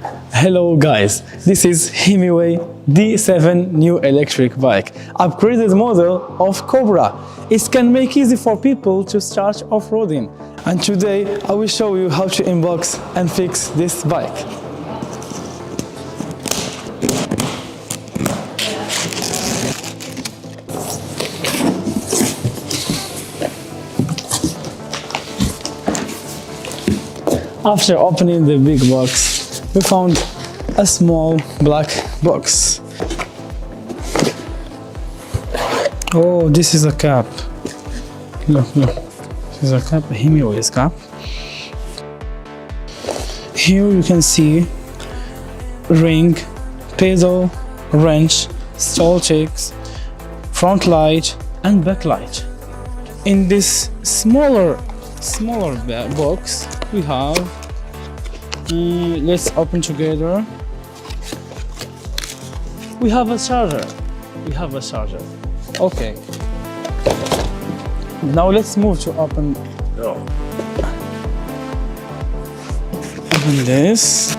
Hello guys, this is Himiway D7 new electric bike, upgraded model of Cobra. It can make easy for people to start off-roading. And today I will show you how to unbox and fix this bike. After opening the big box, we found a small black box. Oh, this is a cap. Look. This is a cap, a Himiway's cap. Here you can see ring, pedal, wrench, stall checks, front light and back light. In this smaller box we have, let's open together. We have a charger. Okay. Now let's move to open this.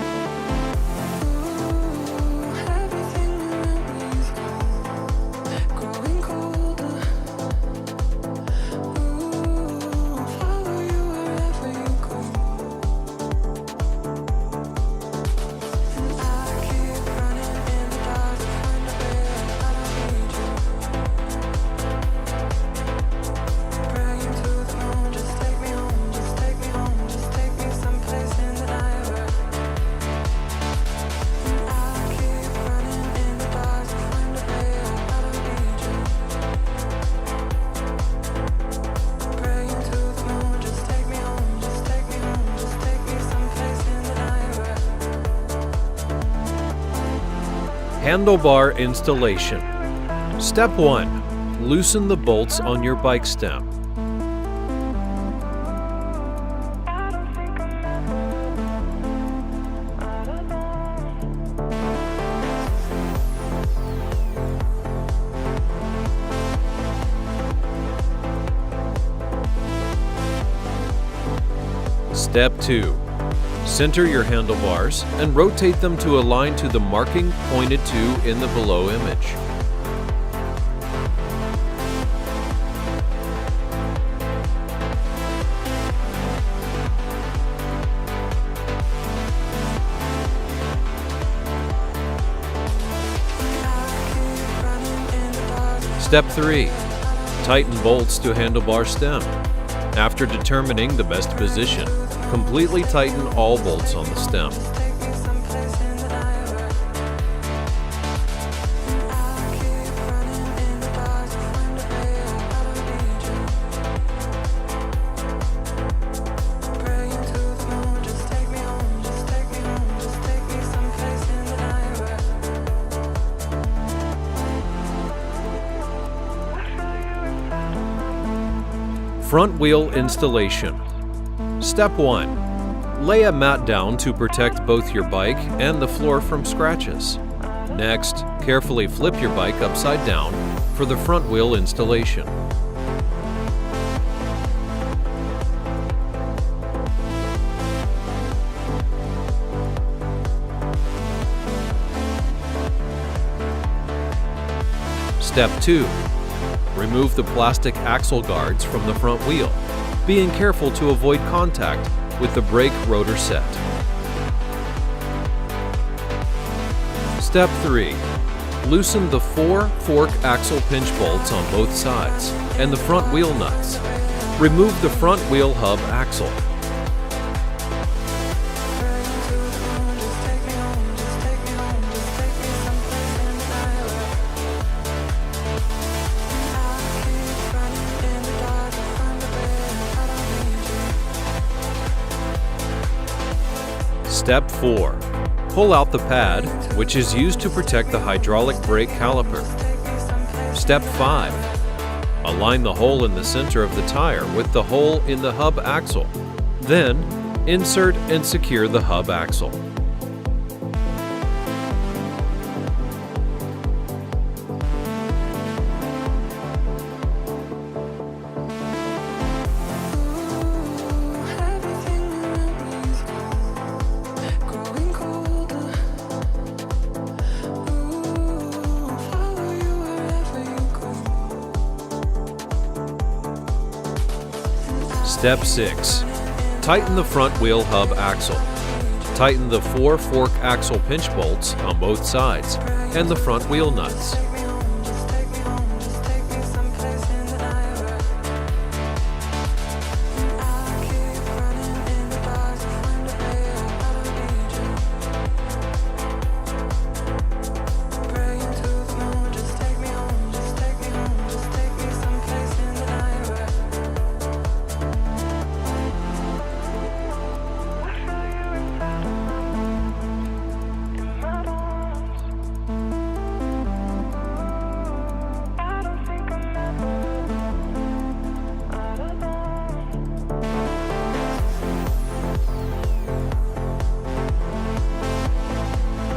Handlebar Installation. Step 1. Loosen the bolts on your bike stem. Step 2. Center your handlebars and rotate them to align to the marking pointed to in the below image. Step 3. Tighten bolts to handlebar stem. After determining the best position, completely tighten all bolts on the stem. Front wheel installation. Step 1. Lay a mat down to protect both your bike and the floor from scratches. Next, carefully flip your bike upside down for the front wheel installation. Step 2. Remove the plastic axle guards from the front wheel, being careful to avoid contact with the brake rotor set. Step 3. Loosen the 4 fork axle pinch bolts on both sides and the front wheel nuts. Remove the front wheel hub axle. Step 4. Pull out the pad, which is used to protect the hydraulic brake caliper. Step 5. Align the hole in the center of the tire with the hole in the hub axle. Then, insert and secure the hub axle. Step 6. Tighten the front wheel hub axle. Tighten the 4 fork axle pinch bolts on both sides and the front wheel nuts.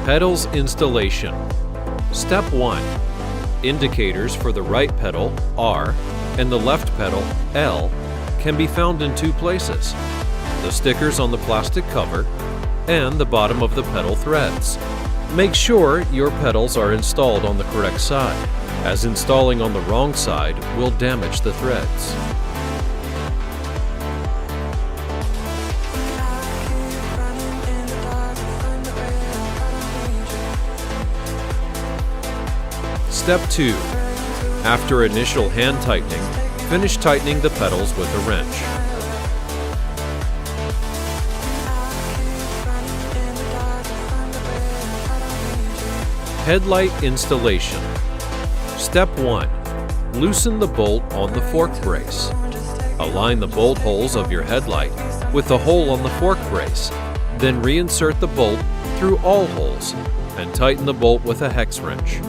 Pedals installation. Step 1. Indicators for the right pedal, R, and the left pedal, L, can be found in two places: the stickers on the plastic cover and the bottom of the pedal threads. Make sure your pedals are installed on the correct side, as installing on the wrong side will damage the threads. Step 2. After initial hand tightening, finish tightening the pedals with a wrench. Headlight installation. Step 1. Loosen the bolt on the fork brace. Align the bolt holes of your headlight with the hole on the fork brace. Then reinsert the bolt through all holes and tighten the bolt with a hex wrench.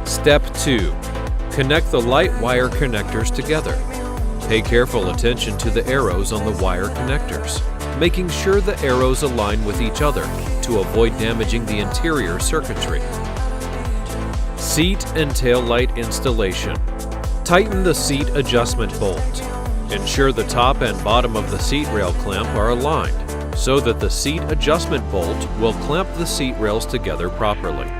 Step 2. Connect the light wire connectors together. Pay careful attention to the arrows on the wire connectors, making sure the arrows align with each other to avoid damaging the interior circuitry. Seat and tail light installation. Tighten the seat adjustment bolt. Ensure the top and bottom of the seat rail clamp are aligned so that the seat adjustment bolt will clamp the seat rails together properly.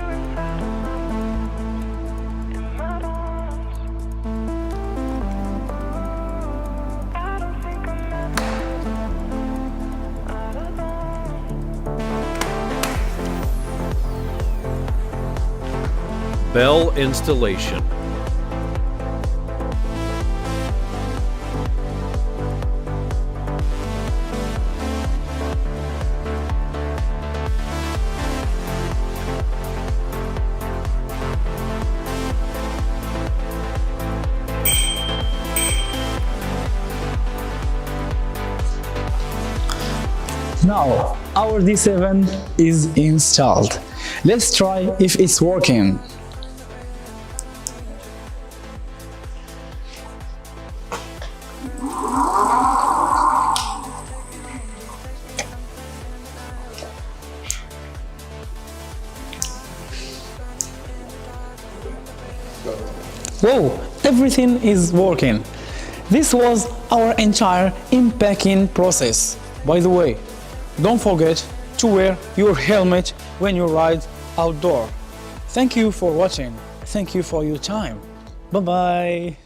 Bell installation. Now our D7 is installed. Let's try if it's working. Whoa, everything is working. This was our entire unpacking process. By the way, don't forget to wear your helmet when you ride outdoor. Thank you for watching. Thank you for your time. Bye-bye.